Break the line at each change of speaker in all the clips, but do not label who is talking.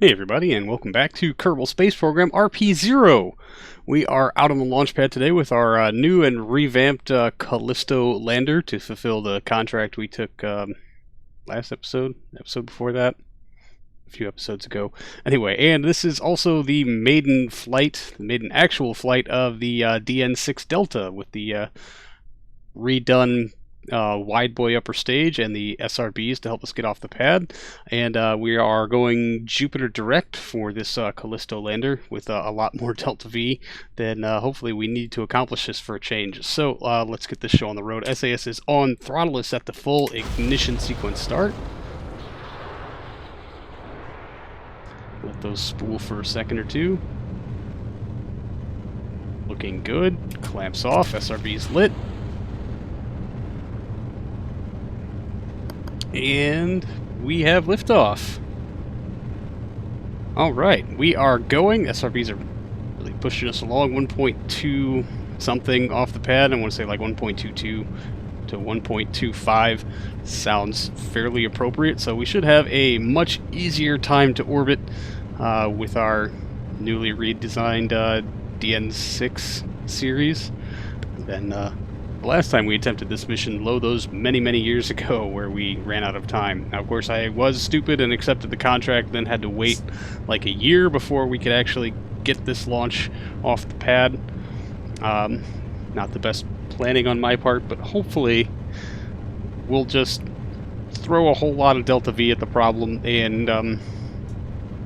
Hey everybody, and welcome back to Kerbal Space Program RP-0. We are out on the launch pad today with our new and revamped Callisto lander to fulfill the contract we took last episode before that, a few episodes ago. Anyway, and this is also the maiden actual flight of the DN6 Delta with the redone wide boy upper stage and the SRBs to help us get off the pad. And we are going Jupiter direct for this Callisto lander with a lot more Delta V than hopefully we need to accomplish this for a change. So let's get this show on the road. SAS is on, throttle is set to full, ignition sequence start. Let those spool for a second or two. Looking good. Clamps off, SRB's lit. And we have liftoff. Alright, we are going. SRBs are really pushing us along. 1.2 something off the pad. I want to say like 1.22 to 1.25 sounds fairly appropriate. So we should have a much easier time to orbit with our newly redesigned DN6 series than the last time we attempted this mission, those many years ago, where we ran out of time. Now, of course, I was stupid and accepted the contract, then had to wait like a year before we could actually get this launch off the pad. Not the best planning on my part, but hopefully we'll just throw a whole lot of Delta V at the problem and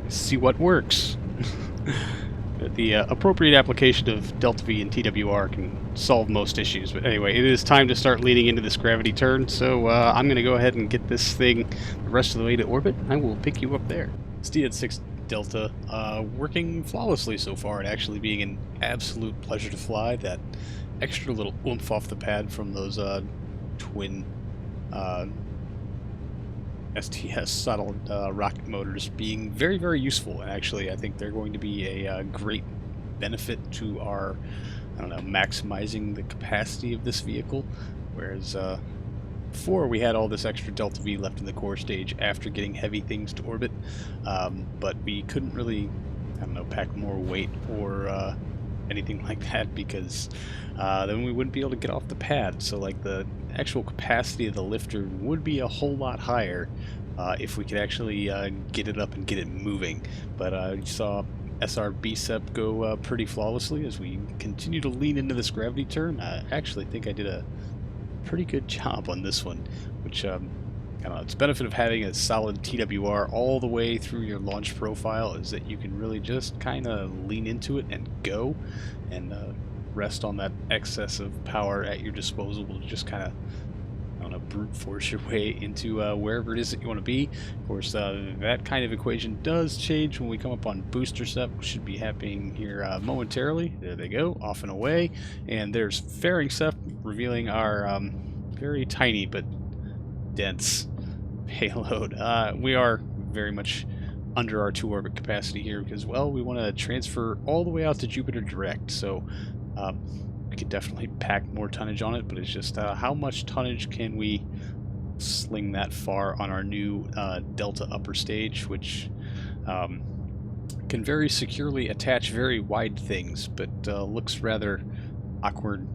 see what works. The appropriate application of Delta V and TWR can solve most issues. But anyway, it is time to start leaning into this gravity turn, so I'm going to go ahead and get this thing the rest of the way to orbit. I will pick you up there. It's DN6 Delta working flawlessly so far, and actually being an absolute pleasure to fly. That extra little oomph off the pad from those twin STS saddle rocket motors being very useful, and actually I think they're going to be a great benefit to our, I don't know, maximizing the capacity of this vehicle, whereas before we had all this extra Delta V left in the core stage after getting heavy things to orbit, but we couldn't really, I don't know, pack more weight or anything like that, because then we wouldn't be able to get off the pad. So like the actual capacity of the lifter would be a whole lot higher if we could actually get it up and get it moving. But you saw SR BSEP go pretty flawlessly as we continue to lean into this gravity turn. I actually think I did a pretty good job on this one, which I don't know, it's the benefit of having a solid TWR all the way through your launch profile is that you can really just kind of lean into it and go, and rest on that excess of power at your disposal to just kind of, I don't know, brute force your way into wherever it is that you want to be. Of course, that kind of equation does change when we come up on booster step, which should be happening here momentarily. There they go, off and away. And there's fairing step, revealing our very tiny but dense payload. We are very much under our 2-orbit capacity here because, well, we want to transfer all the way out to Jupiter direct. So we could definitely pack more tonnage on it, but it's just how much tonnage can we sling that far on our new Delta upper stage, which can very securely attach very wide things, but looks rather awkward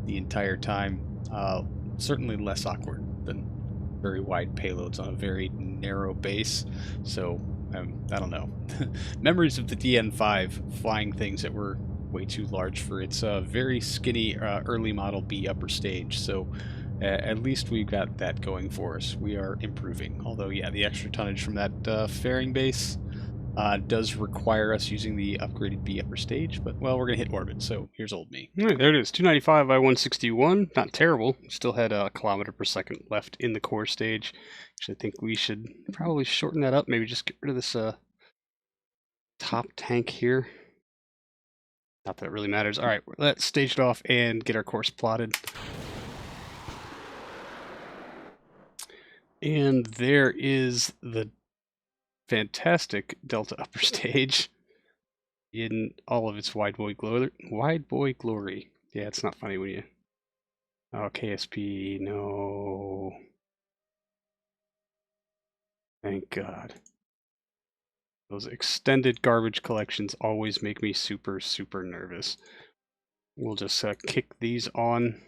the entire time. Certainly less awkward than very wide payloads on a very narrow base. So I don't know. Memories of the DN5 flying things that were way too large for its very skinny early model B upper stage. So at least we've got that going for us. We are improving. Although, yeah, the extra tonnage from that fairing base does require us using the upgraded B upper stage, but, well, we're going to hit orbit, so here's old me. All right, there it is, 295 by 161. Not terrible. Still had a kilometer per second left in the core stage. Actually, I think we should probably shorten that up, maybe just get rid of this top tank here. Not that it really matters. All right, let's stage it off and get our course plotted. And there is the fantastic Delta upper stage in all of its wide boy glory. Yeah, it's not funny when you... Oh, KSP, no. Thank God. Those extended garbage collections always make me super, super nervous. We'll just kick these on.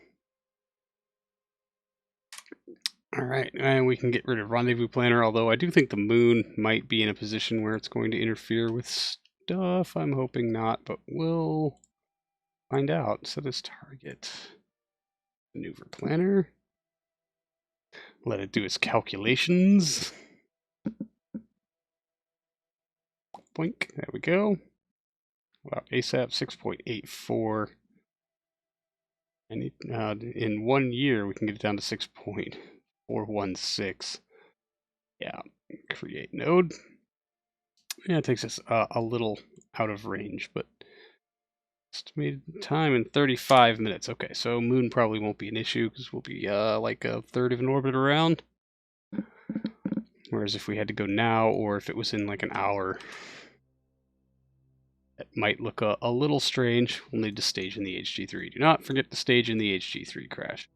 All right, and we can get rid of Rendezvous Planner, although I do think the moon might be in a position where it's going to interfere with stuff. I'm hoping not, but we'll find out. Set as target. Maneuver Planner. Let it do its calculations. Blink, there we go. Wow, ASAP 6.84. And in 1 year, we can get it down to 6.416. Yeah, create node. Yeah, it takes us a little out of range, but estimated time in 35 minutes. Okay, so moon probably won't be an issue because we'll be like a third of an orbit around. Whereas if we had to go now, or if it was in like an hour, it might look a little strange. We'll need to stage in the HG3. Do not forget to stage in the HG3 crash.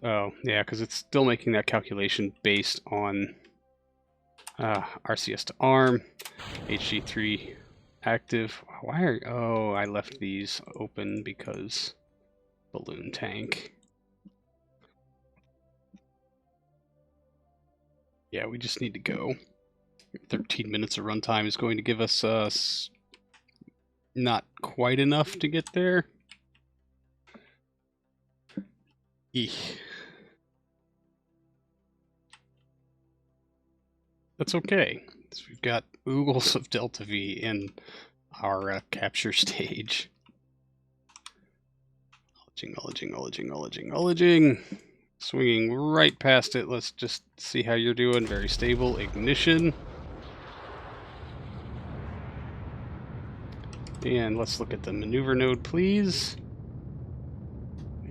Oh, yeah, because it's still making that calculation based on RCS to ARM, HG3 active. Why are... Oh, I left these open because balloon tank. Yeah, we just need to go. 13 minutes of runtime is going to give us not quite enough to get there. Eek. That's okay. So we've got oogles of Delta V in our capture stage. Acknowledging. Swinging right past it. Let's just see how you're doing. Very stable. Ignition. And let's look at the maneuver node, please.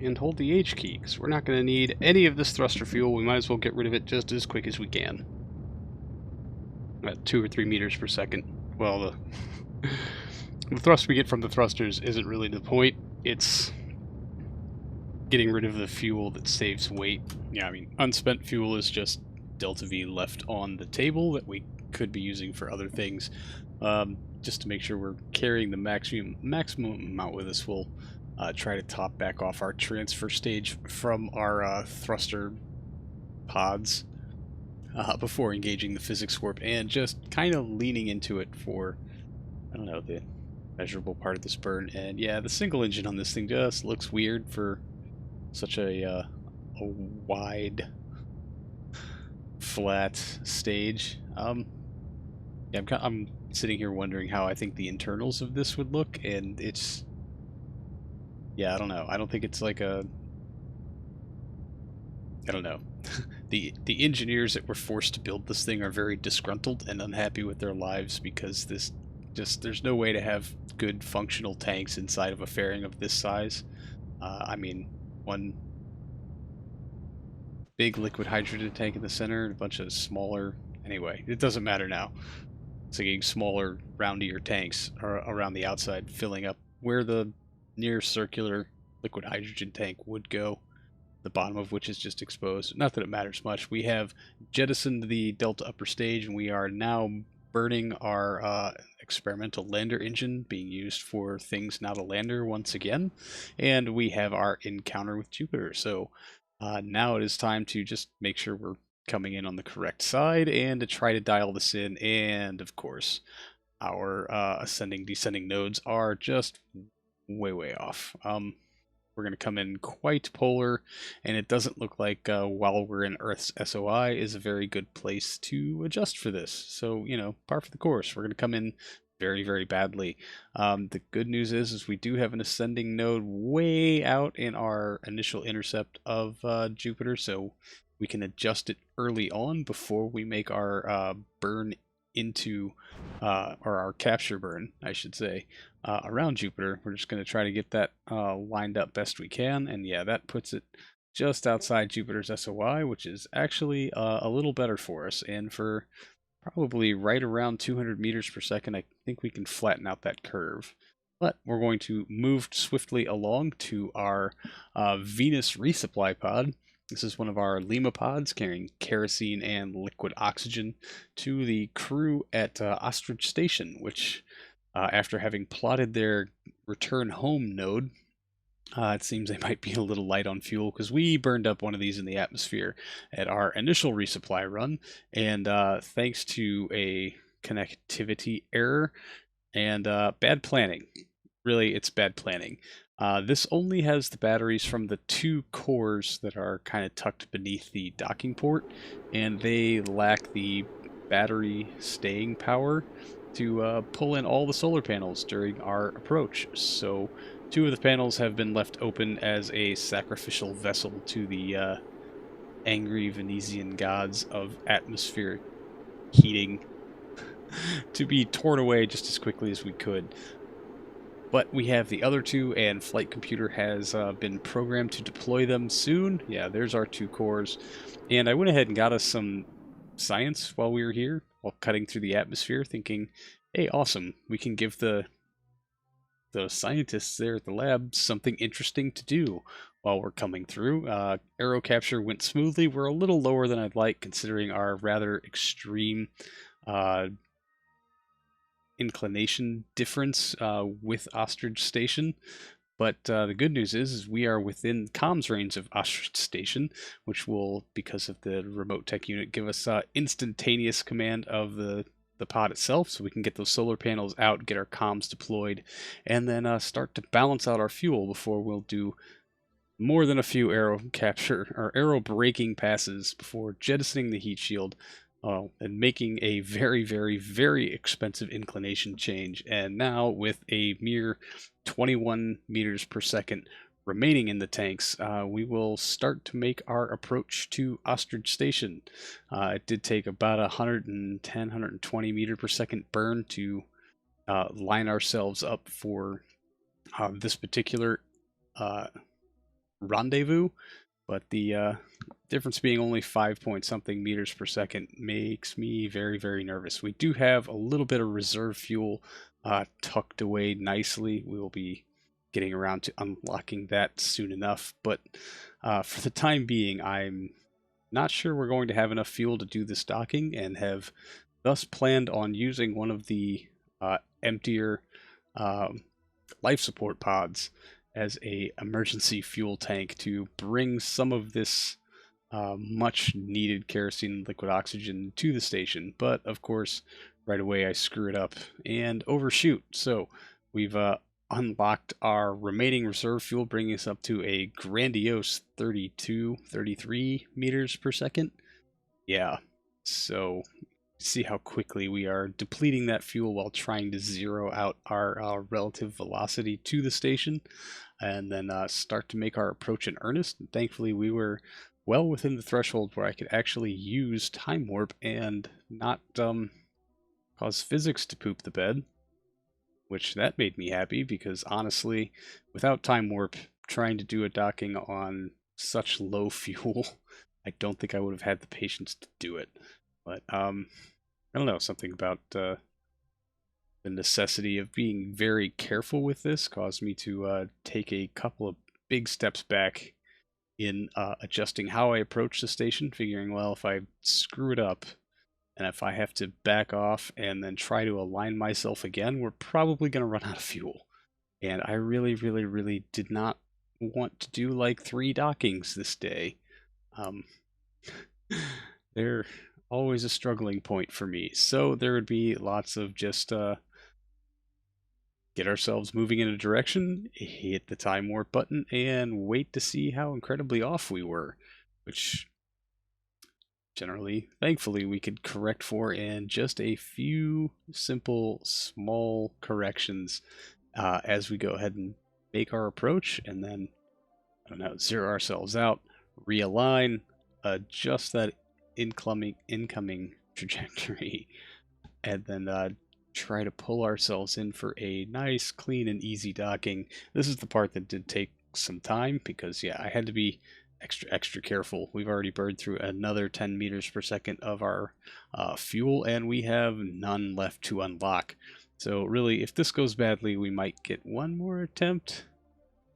And hold the H key, because we're not going to need any of this thruster fuel. We might as well get rid of it just as quick as we can. At 2 or 3 meters per second. Well, the thrust we get from the thrusters isn't really the point. It's getting rid of the fuel that saves weight. Yeah, I mean, unspent fuel is just Delta V left on the table that we could be using for other things. Just to make sure we're carrying the maximum amount with us, we'll try to top back off our transfer stage from our thruster pods before engaging the physics warp and just kind of leaning into it for, I don't know, the measurable part of this burn. And yeah, the single engine on this thing just looks weird for such a wide, flat stage. Yeah, I'm sitting here wondering how I think the internals of this would look, and it's... Yeah, I don't know. I don't think it's like a... I don't know. The engineers that were forced to build this thing are very disgruntled and unhappy with their lives because this there's no way to have good functional tanks inside of a fairing of this size. I mean, one big liquid hydrogen tank in the center, a bunch of smaller... Anyway, it doesn't matter now. It's like getting smaller, roundier tanks around the outside, filling up where the near circular liquid hydrogen tank would go, the bottom of which is just exposed. Not that it matters much. We have jettisoned the Delta upper stage, and we are now burning our experimental lander engine, being used for things not a lander once again. And we have our encounter with Jupiter. So now it is time to just make sure we're coming in on the correct side and to try to dial this in. And of course, our ascending descending nodes are just way off. We're going to come in quite polar, and it doesn't look like while we're in Earth's SOI is a very good place to adjust for this. So, you know, par for the course. We're going to come in very badly. The good news is we do have an ascending node way out in our initial intercept of Jupiter, so we can adjust it early on before we make our burn into, or our capture burn, I should say, around Jupiter. We're just going to try to get that lined up best we can, and yeah, that puts it just outside Jupiter's SOI, which is actually a little better for us, and for probably right around 200 meters per second, I think we can flatten out that curve. But we're going to move swiftly along to our Venus resupply pod, This is one of our Lima pods carrying kerosene and liquid oxygen to the crew at Ostrich Station, which, after having plotted their return home node, it seems they might be a little light on fuel because we burned up one of these in the atmosphere at our initial resupply run, and thanks to a connectivity error and bad planning. Really, it's bad planning. This only has the batteries from the 2 cores that are kind of tucked beneath the docking port, and they lack the battery staying power to pull in all the solar panels during our approach. So 2 of the panels have been left open as a sacrificial vessel to the angry Venetian gods of atmospheric heating to be torn away just as quickly as we could. But we have the other 2, and Flight Computer has been programmed to deploy them soon. Yeah, there's our 2 cores. And I went ahead and got us some science while we were here, while cutting through the atmosphere, thinking, hey, awesome, we can give the scientists there at the lab something interesting to do while we're coming through. Aero capture went smoothly. We're a little lower than I'd like, considering our rather extreme inclination difference with Ostrich Station. But the good news is we are within comms range of Ostrich Station, which will, because of the remote tech unit, give us instantaneous command of the pod itself, so we can get those solar panels out, get our comms deployed, and then start to balance out our fuel before we'll do more than a few aero capture or aero braking passes before jettisoning the heat shield. And making a very, very, very expensive inclination change. And now, with a mere 21 meters per second remaining in the tanks, we will start to make our approach to Ostrich Station. It did take about 110, 120 meter per second burn to line ourselves up for this particular rendezvous. But the difference being only 5 point something meters per second makes me very, very nervous. We do have a little bit of reserve fuel tucked away nicely. We will be getting around to unlocking that soon enough. But for the time being, I'm not sure we're going to have enough fuel to do this docking, and have thus planned on using one of the emptier life support pods as a emergency fuel tank to bring some of this much needed kerosene and liquid oxygen to the station. But of course, right away I screw it up and overshoot. So we've unlocked our remaining reserve fuel, bringing us up to a grandiose 32, 33 meters per second. Yeah, so see how quickly we are depleting that fuel while trying to zero out our relative velocity to the station, and then start to make our approach in earnest. And thankfully, we were well within the threshold where I could actually use time warp and not cause physics to poop the bed, which that made me happy, because honestly, without time warp, trying to do a docking on such low fuel, I don't think I would have had the patience to do it. But I don't know, something about the necessity of being very careful with this caused me to take a couple of big steps back in adjusting how I approach the station, figuring, well, if I screw it up and if I have to back off and then try to align myself again, we're probably going to run out of fuel. And I really, really, really did not want to do like 3 dockings this day. They're always a struggling point for me. So there would be lots of just get ourselves moving in a direction, hit the time warp button, and wait to see how incredibly off we were, which generally, thankfully, we could correct for in just a few simple, small corrections as we go ahead and make our approach, and then, I don't know, zero ourselves out, realign, adjust that incoming trajectory, and then try to pull ourselves in for a nice, clean, and easy docking. This is the part that did take some time, because, yeah, I had to be extra careful. We've already burned through another 10 meters per second of our fuel, and we have none left to unlock. So really, if this goes badly, we might get one more attempt.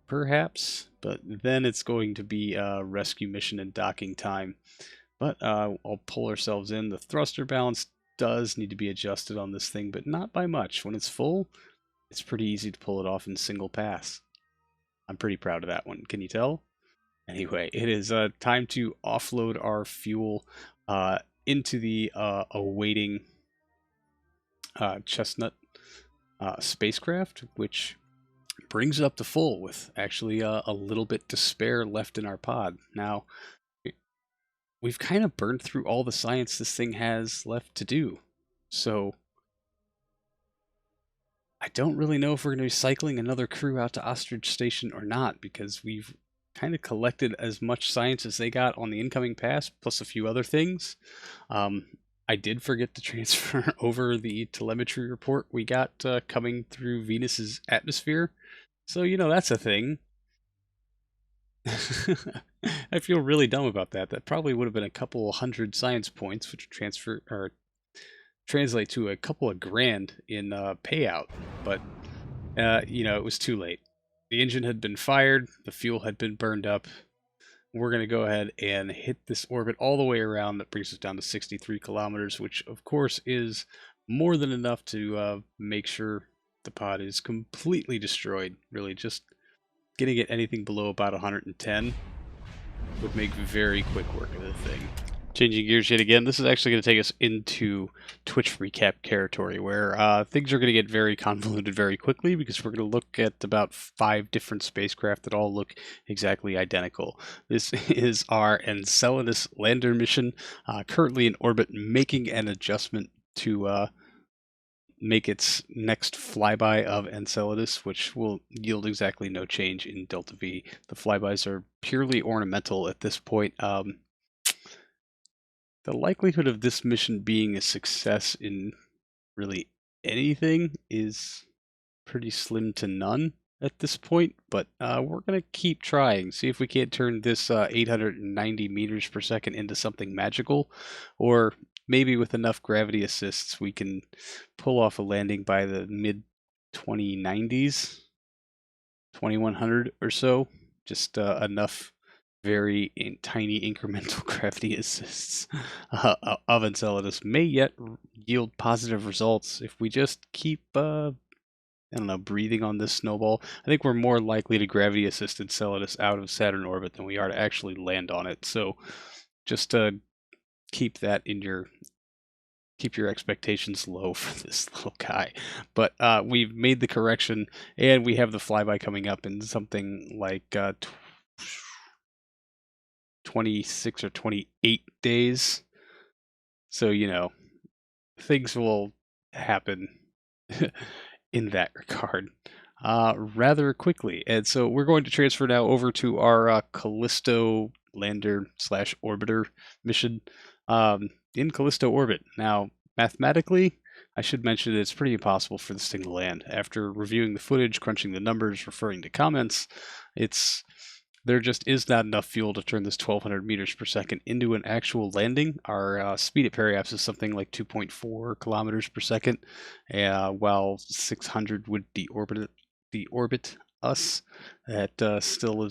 perhaps, but then it's going to be a rescue mission and docking time. But I'll pull ourselves in. The thruster balance does need to be adjusted on this thing, but not by much. When it's full, it's pretty easy to pull it off in single pass. I'm pretty proud of that one. Can you tell? Anyway, it is time to offload our fuel into the awaiting Chestnut spacecraft, which brings it up to full with actually a little bit to spare left in our pod. Now, we've kind of burned through all the science this thing has left to do. So I don't really know if we're going to be cycling another crew out to Ostrich Station or not, because we've kind of collected as much science as they got on the incoming pass, plus a few other things. I did forget to transfer over the telemetry report we got coming through Venus's atmosphere. So, you know, that's a thing. I feel really dumb about that. That probably would have been a couple hundred science points, which transfer or translate to a couple of grand in payout. But you know, it was too late. The engine had been fired, the fuel had been burned up. We're going to go ahead and hit this orbit all the way around. That brings us down to 63 kilometers, which of course is more than enough to make sure the pod is completely destroyed. Really, just getting it anything below about 110 would make very quick work of the thing. Changing gears yet again, this is actually going to take us into Twitch recap territory, where things are going to get very convoluted very quickly, because we're going to look at about 5 different spacecraft that all look exactly identical. This is our Enceladus lander mission, currently in orbit, making an adjustment to make its next flyby of Enceladus, which will yield exactly no change in Delta V. The flybys are purely ornamental at this point. The likelihood of this mission being a success in really anything is pretty slim to none at this point, but we're going to keep trying, see if we can't turn this 890 meters per second into something magical, or maybe with enough gravity assists we can pull off a landing by the mid-2090s, 2100 or so, just enough very tiny incremental gravity assists of Enceladus may yet yield positive results if we just keep, I don't know, breathing on this snowball. I think we're more likely to gravity assist Enceladus out of Saturn orbit than we are to actually land on it. So just keep that in keep your expectations low for this little guy. But we've made the correction, and we have the flyby coming up in something like 26 or 28 days. So, you know, things will happen in that regard rather quickly. And so we're going to transfer now over to our Callisto lander / orbiter mission in Callisto orbit. Now, mathematically, I should mention that it's pretty impossible for this thing to land. After reviewing the footage, crunching the numbers, referring to comments, there just is not enough fuel to turn this 1200 meters per second into an actual landing. Our speed at periapse is something like 2.4 kilometers per second, while 600 would deorbit us. That still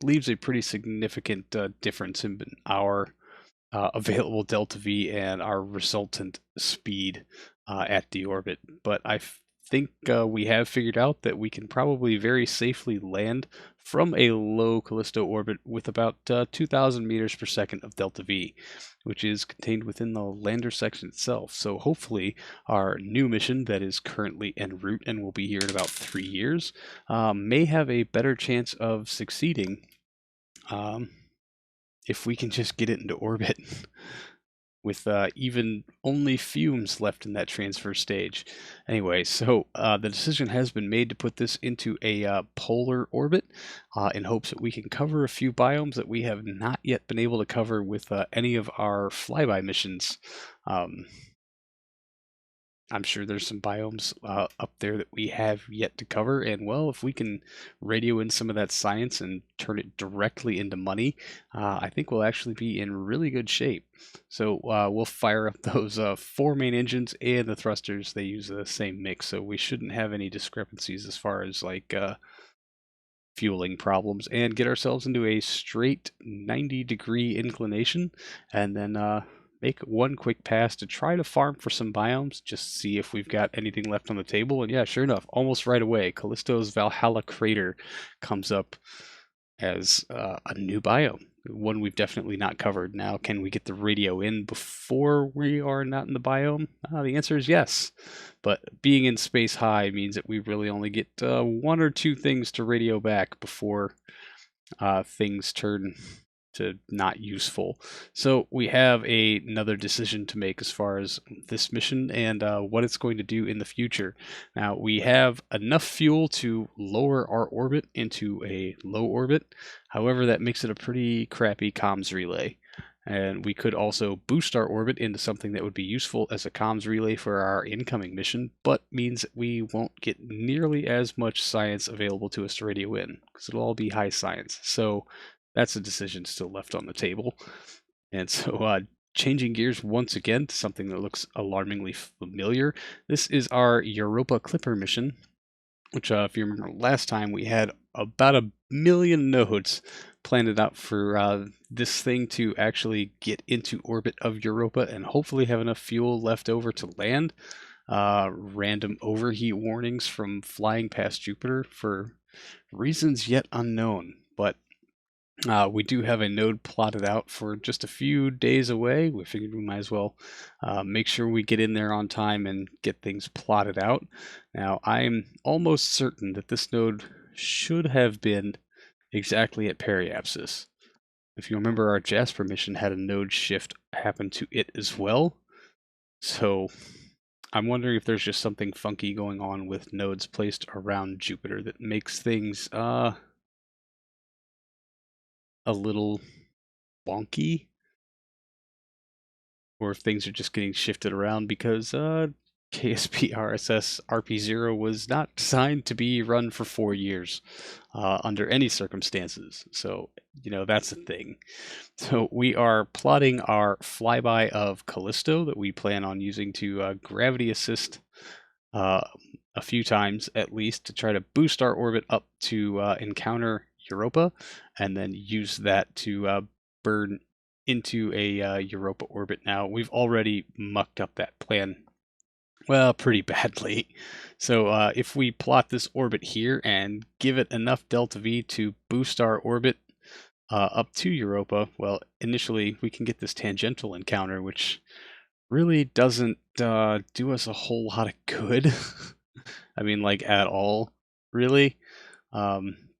leaves a pretty significant difference in our available delta V and our resultant speed at deorbit. But I think we have figured out that we can probably very safely land from a low Callisto orbit with about 2,000 meters per second of delta V, which is contained within the lander section itself. So hopefully our new mission that is currently en route and will be here in about 3 years may have a better chance of succeeding if we can just get it into orbit with even only fumes left in that transfer stage. Anyway, so the decision has been made to put this into a polar orbit in hopes that we can cover a few biomes that we have not yet been able to cover with any of our flyby missions. I'm sure there's some biomes up there that we have yet to cover, and well, if we can radio in some of that science and turn it directly into money, I think we'll actually be in really good shape. So we'll fire up those 4 main engines and the thrusters. They use the same mix, so we shouldn't have any discrepancies as far as like fueling problems and get ourselves into a straight 90-degree inclination, and then make one quick pass to try to farm for some biomes, just see if we've got anything left on the table. And yeah, sure enough, almost right away, Callisto's Valhalla Crater comes up as a new biome, one we've definitely not covered. Now, can we get the radio in before we are not in the biome? The answer is yes, but being in space high means that we really only get one or two things to radio back before things turn to not useful. So we have another decision to make as far as this mission and what it's going to do in the future. Now, we have enough fuel to lower our orbit into a low orbit. However, that makes it a pretty crappy comms relay. And we could also boost our orbit into something that would be useful as a comms relay for our incoming mission, but means that we won't get nearly as much science available to us to radio in, because it'll all be high science. So that's a decision still left on the table. And so changing gears once again to something that looks alarmingly familiar. This is our Europa Clipper mission, which if you remember last time, we had about 1 million nodes planted out for this thing to actually get into orbit of Europa and hopefully have enough fuel left over to land. Random overheat warnings from flying past Jupiter for reasons yet unknown, but we do have a node plotted out for just a few days away. We figured we might as well make sure we get in there on time and get things plotted out. Now, I'm almost certain that this node should have been exactly at periapsis. If you remember, our Jasper mission had a node shift happen to it as well. So I'm wondering if there's just something funky going on with nodes placed around Jupiter that makes things a little wonky, or if things are just getting shifted around because KSP RSS RP-0 was not designed to be run for 4 years under any circumstances. So, that's a thing. So we are plotting our flyby of Callisto that we plan on using to gravity assist a few times at least to try to boost our orbit up to encounter Europa, and then use that to burn into a Europa orbit. Now, we've already mucked up that plan, well, pretty badly. So if we plot this orbit here and give it enough delta V to boost our orbit up to Europa, well, initially we can get this tangential encounter, which really doesn't do us a whole lot of good. I mean, like, at all, really,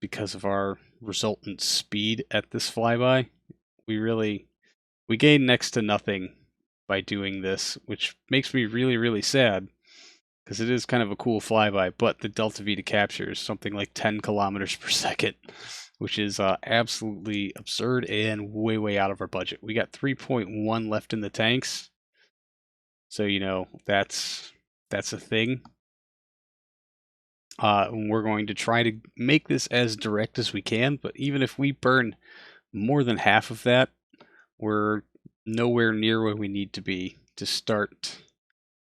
because of our resultant speed at this flyby. We gain next to nothing by doing this, which makes me really, really sad, because it is kind of a cool flyby, but the delta V to capture is something like 10 kilometers per second, which is absolutely absurd and way, way out of our budget. We got 3.1 left in the tanks, so that's a thing. We're going to try to make this as direct as we can, but even if we burn more than half of that, we're nowhere near where we need to be to start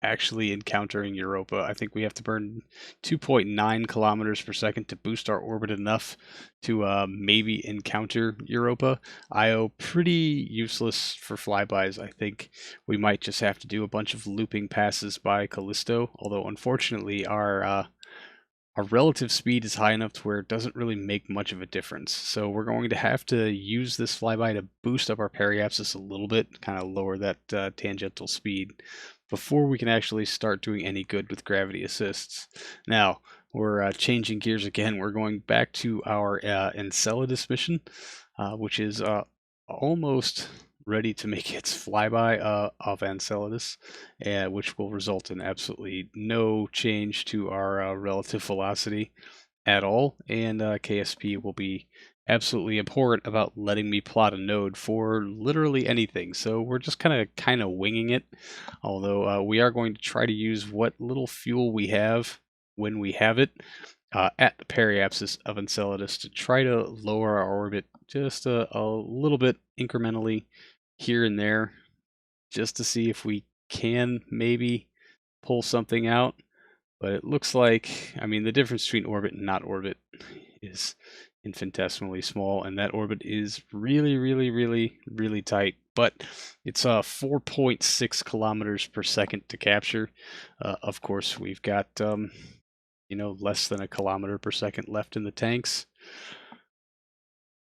actually encountering Europa. I think we have to burn 2.9 kilometers per second to boost our orbit enough to maybe encounter Europa. IO pretty useless for flybys. I think we might just have to do a bunch of looping passes by Callisto, although unfortunately our relative speed is high enough to where it doesn't really make much of a difference. So we're going to have to use this flyby to boost up our periapsis a little bit, kind of lower that tangential speed before we can actually start doing any good with gravity assists. Now, we're changing gears again. We're going back to our Enceladus mission, which is almost ready to make its flyby of Enceladus, which will result in absolutely no change to our relative velocity at all, and KSP will be absolutely abhorrent about letting me plot a node for literally anything. So we're just kind of winging it, although we are going to try to use what little fuel we have when we have it at the periapsis of Enceladus to try to lower our orbit just a little bit incrementally here and there, just to see if we can maybe pull something out. But it looks like, I mean, the difference between orbit and not orbit is infinitesimally small, and that orbit is really, really, really, really tight. But it's 4.6 kilometers per second to capture. Of course, we've got less than a kilometer per second left in the tanks.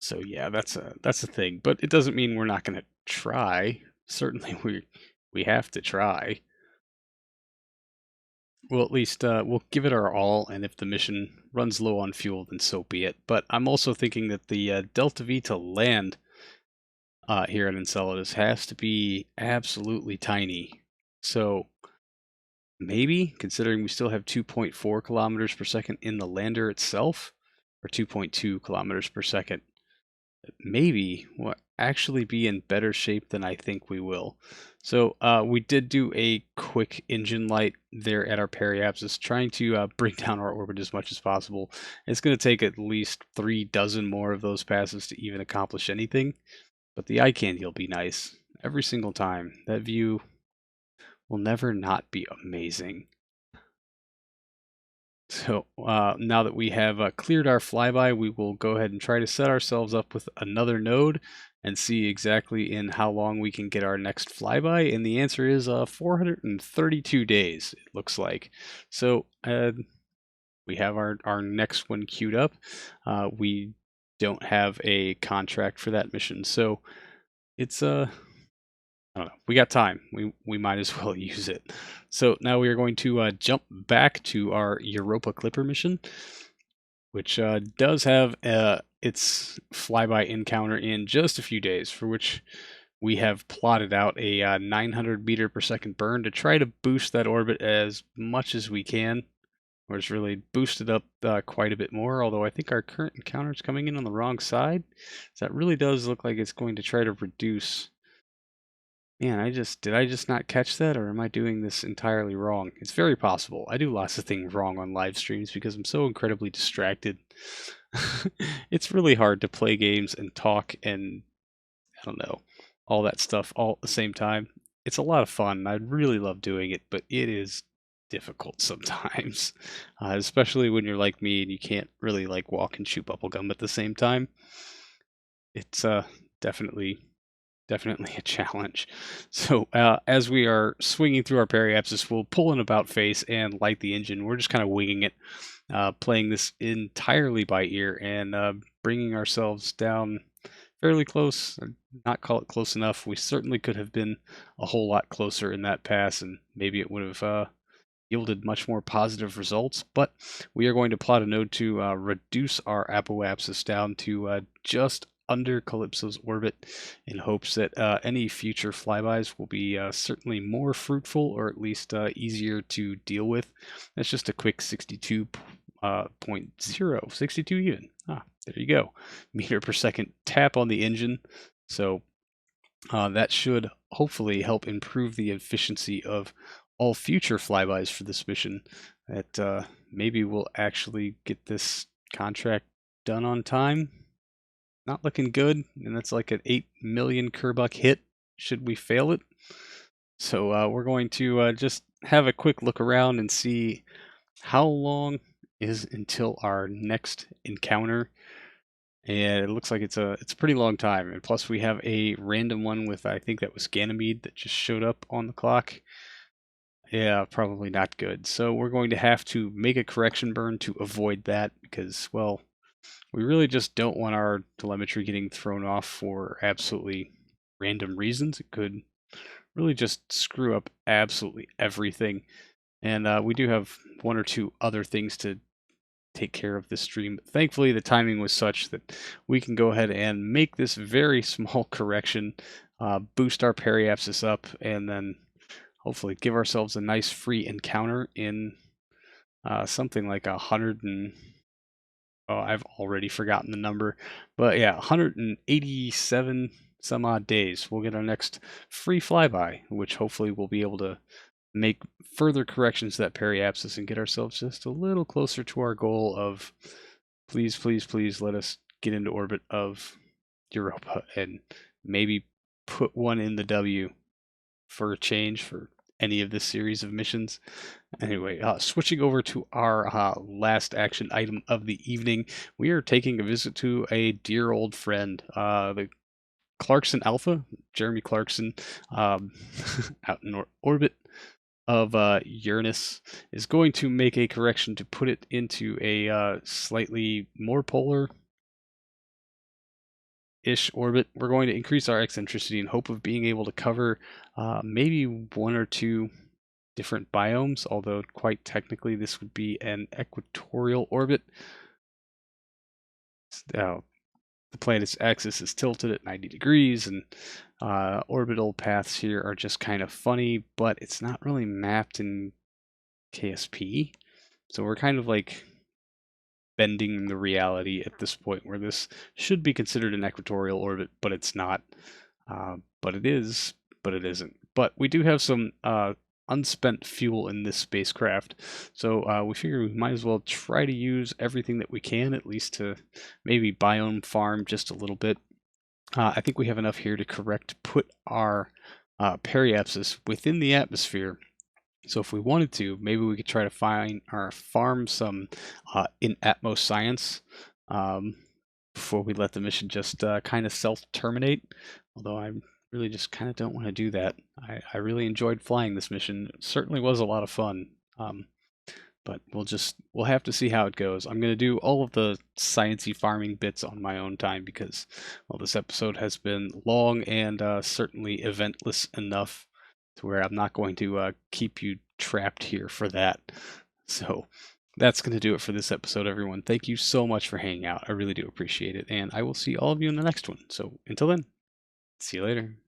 So yeah, that's a thing. But it doesn't mean we're not going to try. Certainly, we have to try. Well, at least we'll give it our all, and if the mission runs low on fuel, then so be it. But I'm also thinking that the Delta V to land here at Enceladus has to be absolutely tiny. So maybe, considering we still have 2.4 kilometers per second in the lander itself, or 2.2 kilometers per second, maybe we'll actually be in better shape than I think we will. So we did do a quick engine light there at our periapsis, trying to bring down our orbit as much as possible. It's going to take at least 3 dozen more of those passes to even accomplish anything, but the eye candy will be nice every single time. That view will never not be amazing. So now that we have cleared our flyby, we will go ahead and try to set ourselves up with another node and see exactly in how long we can get our next flyby. And the answer is 432 days, it looks like. So we have our next one queued up. We don't have a contract for that mission, so it's I don't know. We got time. We might as well use it. So now we are going to jump back to our Europa Clipper mission, which does have its flyby encounter in just a few days, for which we have plotted out a 900 meter per second burn to try to boost that orbit as much as we can, or it's really boosted up quite a bit more, although I think our current encounter is coming in on the wrong side. So that really does look like it's going to try to reduce. Man, did I just not catch that, or am I doing this entirely wrong? It's very possible. I do lots of things wrong on live streams because I'm so incredibly distracted. It's really hard to play games and talk and, I don't know, all that stuff all at the same time. It's a lot of fun. I really love doing it, but it is difficult sometimes, especially when you're like me and you can't really like walk and chew bubblegum at the same time. It's definitely a challenge. So as we are swinging through our periapsis, we'll pull an about face and light the engine. We're just kind of winging it, playing this entirely by ear and bringing ourselves down fairly close. Not call it close enough. We certainly could have been a whole lot closer in that pass, and maybe it would have yielded much more positive results. But we are going to plot a node to reduce our apoapsis down to just under Calypso's orbit, in hopes that any future flybys will be certainly more fruitful, or at least easier to deal with. That's just a quick 62.0, 62 even. There you go. Meter per second tap on the engine. So that should hopefully help improve the efficiency of all future flybys for this mission. That maybe we'll actually get this contract done on time. Not looking good, and that's like an 8 million Kerbuck hit should we fail it. So we're going to just have a quick look around and see how long is until our next encounter. And it looks like it's a pretty long time. And plus we have a random one with, I think that was Ganymede, that just showed up on the clock. Yeah, probably not good. So we're going to have to make a correction burn to avoid that because, well, we really just don't want our telemetry getting thrown off for absolutely random reasons. It could really just screw up absolutely everything. And we do have one or two other things to take care of this stream. But thankfully, the timing was such that we can go ahead and make this very small correction, boost our periapsis up, and then hopefully give ourselves a nice free encounter in something like 100 and... Oh, I've already forgotten the number, but yeah, 187 some odd days. We'll get our next free flyby, which hopefully we'll be able to make further corrections to that periapsis and get ourselves just a little closer to our goal of please, please, please let us get into orbit of Europa and maybe put one in the W for a change for any of this series of missions. Anyway, switching over to our last action item of the evening, we are taking a visit to a dear old friend, the Clarkson Alpha, Jeremy Clarkson, out in orbit of Uranus, is going to make a correction to put it into a slightly more polar-ish orbit. We're going to increase our eccentricity in hope of being able to cover maybe one or two different biomes, although quite technically this would be an equatorial orbit. The planet's axis is tilted at 90 degrees, and orbital paths here are just kind of funny, but it's not really mapped in KSP. So we're kind of like bending the reality at this point, where this should be considered an equatorial orbit, but it's not. But it is, but it isn't. But we do have some unspent fuel in this spacecraft, so we figure we might as well try to use everything that we can, at least to maybe biome farm just a little bit. I think we have enough here to put our periapsis within the atmosphere. So if we wanted to, maybe we could try to find or farm some in-atmos science before we let the mission just kind of self-terminate. Although I really just kind of don't want to do that. I really enjoyed flying this mission. It certainly was a lot of fun. But we'll have to see how it goes. I'm going to do all of the sciencey farming bits on my own time because, well, this episode has been long and certainly eventless enough to where I'm not going to keep you trapped here for that. So that's going to do it for this episode, everyone. Thank you so much for hanging out. I really do appreciate it, and I will see all of you in the next one. So until then, see you later.